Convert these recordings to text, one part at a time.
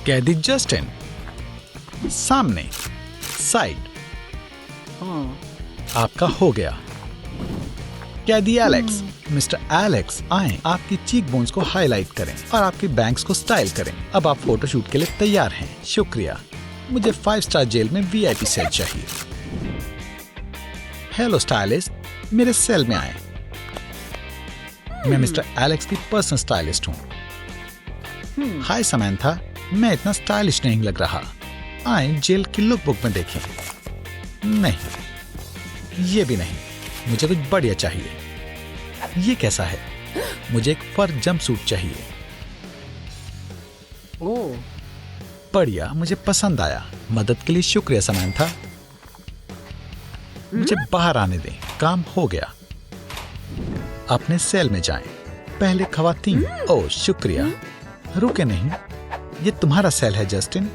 कैदी जस्टिन, सामने, साइड। आपका हो गया। कैदी एलेक्स, मिस्टर एलेक्स आए, आपकी चीक बोन्स को हाईलाइट करें और आपकी बैंक्स को स्टाइल करें। अब आप फोटोशूट के लिए तैयार हैं। शुक्रिया। मुझे 5 स्टार जेल में VIP सेल चाहिए। हेलो स्टाइलिस्ट, मेरे सेल में आए। मैं मिस्टर एलेक्स की पर्सनल स्टाइलिस्ट हूँ। हाय समंथा, मैं इतना स्टाइलिश नहीं लग रहा। आए जेल की लुक बुक में देखें। नहीं, ये भी नहीं, मुझे कुछ बढ़िया चाहिए। ये कैसा है? मुझे एक फर जंपसूट चाहिए। ओह, बढ़िया, मुझे पसंद आया। मदद के लिए शुक्रिया समंथा। मुझे बाहर आने दें, काम हो गया। अपने सेल में जाएं। पहले खवातीन। ओह शुक्रिया। रुके नहीं, ये तुम्हारा सेल है जस्टिन।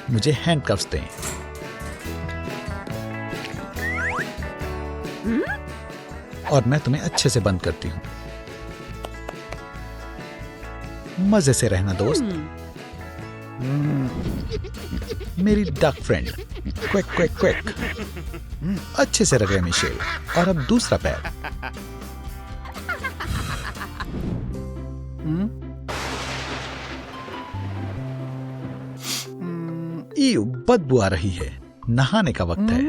मुझे हैंडकफ्स दें। और मैं तुम्हें अच्छे से बंद करती हूं। मजे से रहना दोस्त। मेरी duck friend. Quick quick quick. अच्छे से रगे मिशेल। और अब दूसरा पैर। ईयू, बदबू आ रही है। नहाने का वक्त है।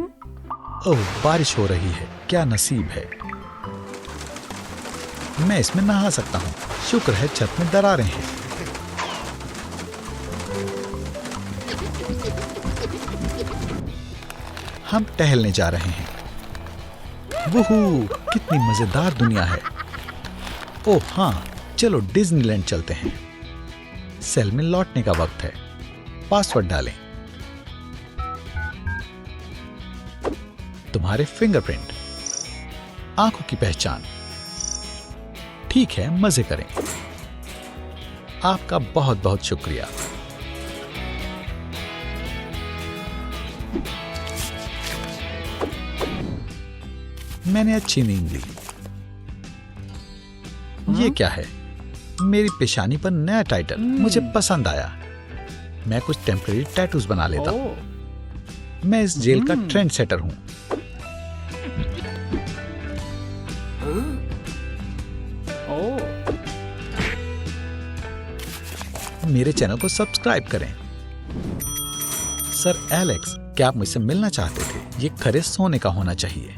ओह, बारिश हो रही है। क्या नसीब है। मैं इसमें नहा सकता हूँ। शुक्र है छत में दरारें हैं। हम टहलने जा रहे हैं। वुहू, कितनी मजेदार दुनिया है। ओह हाँ, चलो डिज्नीलैंड चलते हैं। सेल में लौटने का वक्त है। पासवर्ड डालें। तुम्हारे फिंगरप्रिंट, आंखों की पहचान। ठीक है, मजे करें। आपका बहुत बहुत शुक्रिया। मैंने अच्छी नींद ली। ये क्या है? मेरी पेशानी पर नया टाइटल। मुझे पसंद आया। मैं कुछ टेम्परेरी टैटूज बना लेता हूं। मैं इस जेल का ट्रेंड सेटर हूं। मेरे चैनल को सब्सक्राइब करें। सर एलेक्स, क्या आप मुझसे मिलना चाहते थे? ये खरे सोने का होना चाहिए।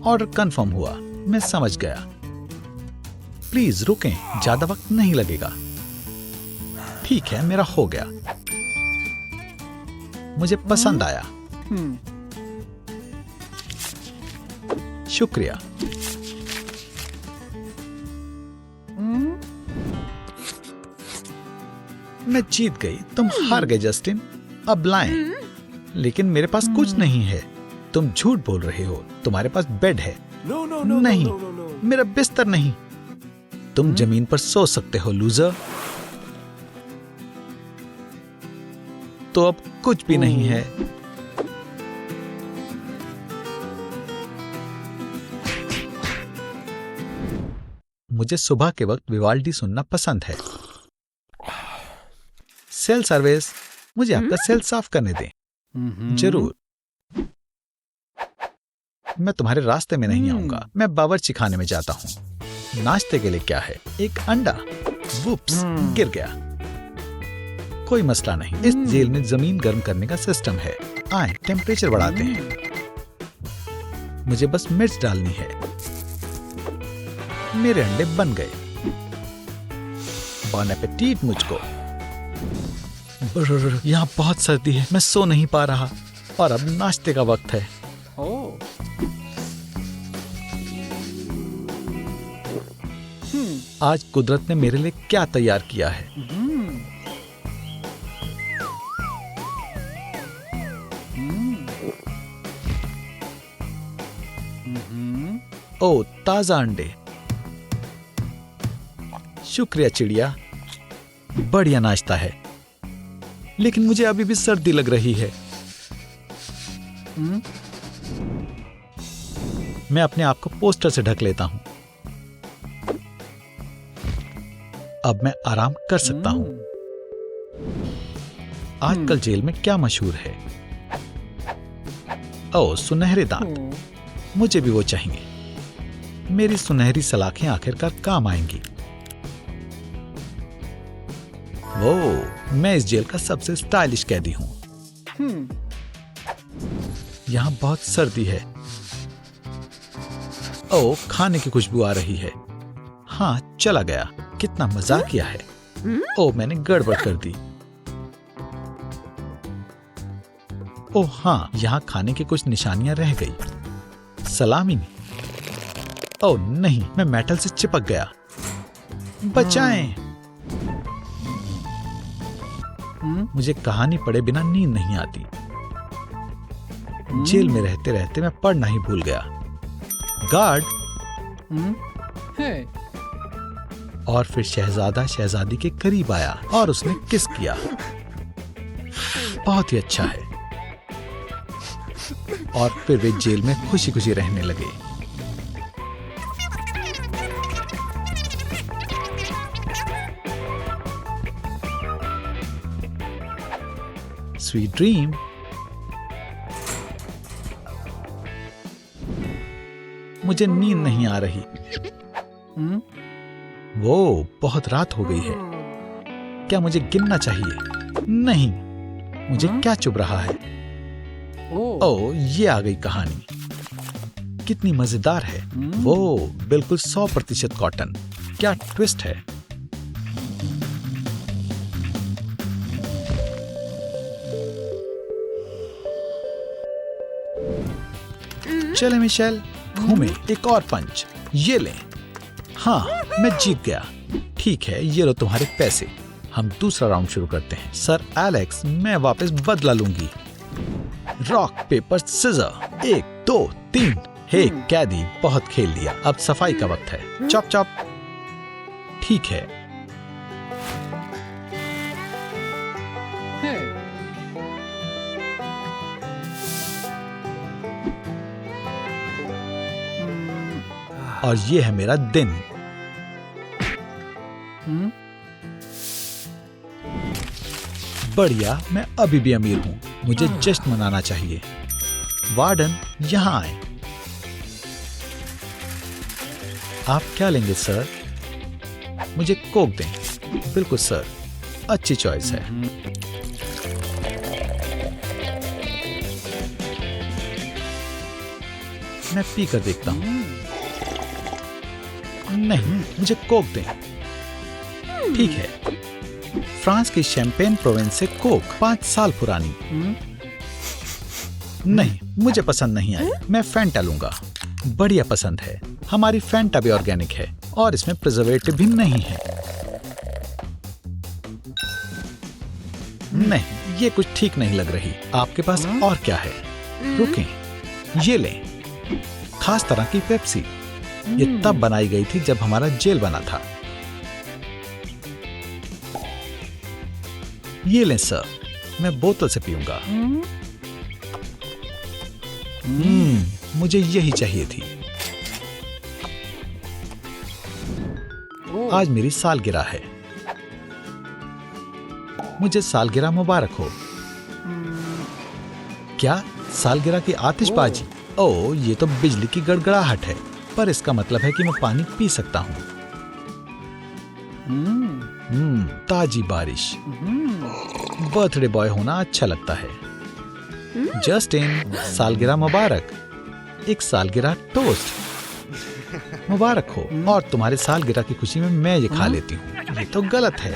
ऑर्डर कंफर्म हुआ। मैं समझ गया। प्लीज रुकें, ज्यादा वक्त नहीं लगेगा। ठीक है, मेरा हो गया। मुझे पसंद आया। शुक्रिया। मैं जीत गई। तुम हार गए जस्टिन। अब लाएं। लेकिन मेरे पास कुछ नहीं है। तुम झूठ बोल रहे हो। तुम्हारे पास बेड है। नहीं, मेरा बिस्तर नहीं। तुम जमीन पर सो सकते हो लूजर। तो अब कुछ भी नहीं है। मुझे सुबह के वक्त विवाल्डी सुनना पसंद है। सेल सर्विस, मुझे आपका सेल साफ करने दें। जरूर। मैं तुम्हारे रास्ते में नहीं आऊंगा। मैं बावर्ची खाने में जाता हूँ। नाश्ते के लिए क्या है? एक अंडा। वुप्स, गिर गया। कोई मसला नहीं। इस जेल में जमीन गर्म करने का सिस्टम है। आए, टेम्परेचर बढ़ाते हैं। मुझे बस मिर्च डालनी है। मेरे अंडे बन गए। बॉन एपेटीट मुझको। यहाँ बहुत सर्दी है। मैं सो नहीं पा रहा। और अब नाश्ते का वक्त है। आज कुदरत ने मेरे लिए क्या तैयार किया है। ओ, ताजा अंडे। शुक्रिया चिड़िया। बढ़िया नाश्ता है। लेकिन मुझे अभी भी सर्दी लग रही है। मैं अपने आप को पोस्टर से ढक लेता हूं। अब मैं आराम कर सकता हूँ। आजकल जेल में क्या मशहूर है? ओह, सुनहरे दांत। मुझे भी वो चाहिए। मेरी सुनहरी सलाखें आखिरकार काम आएंगी। वो, मैं इस जेल का सबसे स्टाइलिश कैदी हूँ। यहाँ बहुत सर्दी है। ओह, खाने की खुशबू आ रही है। हाँ, चला गया। कितना मजाक किया है। ओह, मैंने गड़बड़ कर दी। ओह हाँ, यहाँ खाने की कुछ निशानियां रह गई। सलामी। ओह नहीं, मैं मेटल से चिपक गया। बचाएं। मुझे कहानी पढ़े बिना नींद नहीं आती। जेल में रहते रहते मैं पढ़ना ही भूल गया। गार्ड। और फिर शहजादा शहजादी के करीब आया और उसने किस किया। बहुत ही अच्छा है। और फिर वे जेल में खुशी खुशी रहने लगे। Sweet dream. मुझे नींद नहीं आ रही। वो, बहुत रात हो गई है। क्या मुझे गिनना चाहिए? नहीं। मुझे क्या चुभ रहा है? ओह, ये आ गई कहानी। कितनी मजेदार है। वो बिल्कुल 100% कॉटन। क्या ट्विस्ट है। चले मिशेल, घूमे। एक और पंच। ये ले। हाँ, मैं जीत गया। ठीक है, ये लो तुम्हारे पैसे। हम दूसरा राउंड शुरू करते हैं। सर एलेक्स, मैं वापस बदला लूंगी। Rock paper scissor. 1 2 3। हे कैदी, बहुत खेल लिया। अब सफाई का वक्त है। Chop chop. ठीक है। और ये है मेरा दिन। बढ़िया, मैं अभी भी अमीर हूँ। मुझे जश्न मनाना चाहिए। वार्डन, यहाँ आए। आप क्या लेंगे सर? मुझे कोक दें। बिल्कुल सर, अच्छी चॉइस है। मैं पी कर देखता हूँ। नहीं, मुझे कोक दें। ठीक है। फ्रांस की शैंपेन प्रोविंस से कोक, 5 साल पुरानी। नहीं, मुझे पसंद नहीं आई। मैं फैंटा लूंगा। बढ़िया पसंद है। हमारी फैंटा भी ऑर्गेनिक है और इसमें प्रिजर्वेटिव भी नहीं है। नहीं, ये कुछ ठीक नहीं लग रही। आपके पास और क्या है? रुकें, ये लें। खास तरह की पेप्सी। ये तब बनाई गई थी जब हमारा जेल बना था। ये लें सर, मैं बोतल से पीऊंगा। मुझे यही चाहिए थी। आज मेरी सालगिरह है। मुझे सालगिरह मुबारक हो। क्या सालगिरह की आतिशबाजी? ओह, ये तो बिजली की गड़गड़ाहट है। पर इसका मतलब है कि मैं पानी पी सकता हूँ। ताजी बारिश। बर्थडे बॉय होना अच्छा लगता है। जस्टिन, सालगिरह मुबारक। एक सालगिरह टोस्ट। मुबारक हो। और तुम्हारे सालगिरह की खुशी में मैं ये खा लेती हूँ। ये तो गलत है।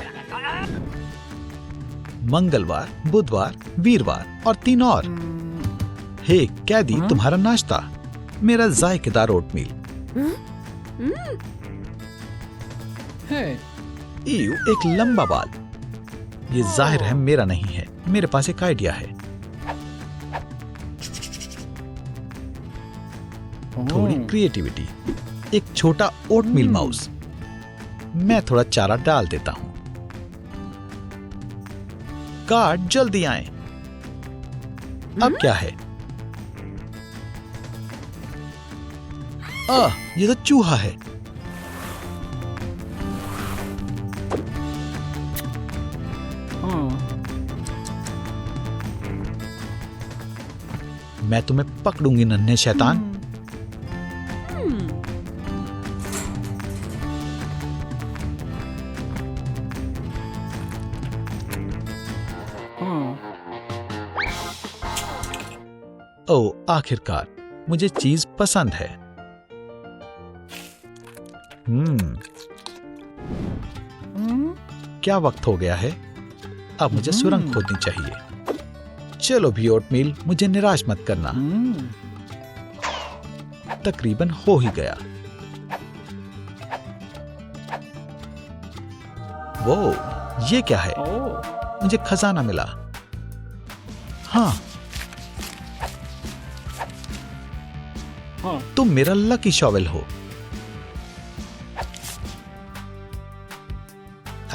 मंगलवार, बुधवार, वीरवार और 3 और। हे कैदी, तुम्हारा नाश्ता। मेरा जायकेदार ओटमील। ईयू, एक लंबा बाल। ये जाहिर है मेरा नहीं है। मेरे पास एक आइडिया है। थोड़ी क्रिएटिविटी। एक छोटा ओटमील माउस। मैं थोड़ा चारा डाल देता हूं। गार्ड, जल्दी आएं। अब क्या है? ये तो चूहा है। मैं तुम्हें पकड़ूंगी नन्हे शैतान। ओह, आखिरकार मुझे चीज पसंद है। क्या वक्त हो गया है? अब मुझे सुरंग खोदनी चाहिए। चलो भी ओटमील, मुझे निराश मत करना। तकरीबन हो ही गया। वो ये क्या है? मुझे खजाना मिला। हाँ, तुम मेरा लकी शॉवेल हो।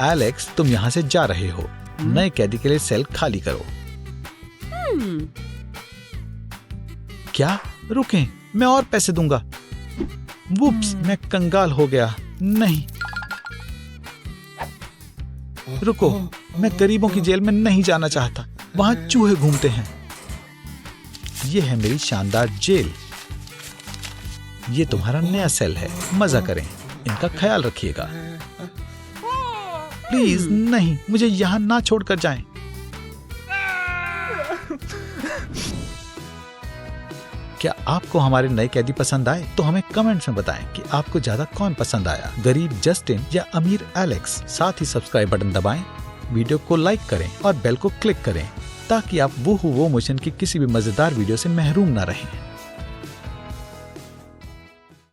एलेक्स, तुम यहां से जा रहे हो। नए कैदी के लिए सेल खाली करो। क्या? रुकें, मैं और पैसे दूंगा। वुप्स, मैं कंगाल हो गया। नहीं, रुको, मैं गरीबों की जेल में नहीं जाना चाहता। वहां चूहे घूमते हैं। यह है मेरी शानदार जेल। ये तुम्हारा नया सेल है। मजा करें, इनका ख्याल रखिएगा। प्लीज नहीं, मुझे यहां ना छोड़कर जाएं। क्या आपको हमारे नए कैदी पसंद आए? तो हमें कमेंट्स में बताएं कि आपको ज्यादा कौन पसंद आया, गरीब जस्टिन या अमीर एलेक्स। साथ ही सब्सक्राइब बटन दबाएं, वीडियो को लाइक करें और बेल को क्लिक करें ताकि आप वो मिशन की किसी भी मजेदार वीडियो से महरूम ना रहें।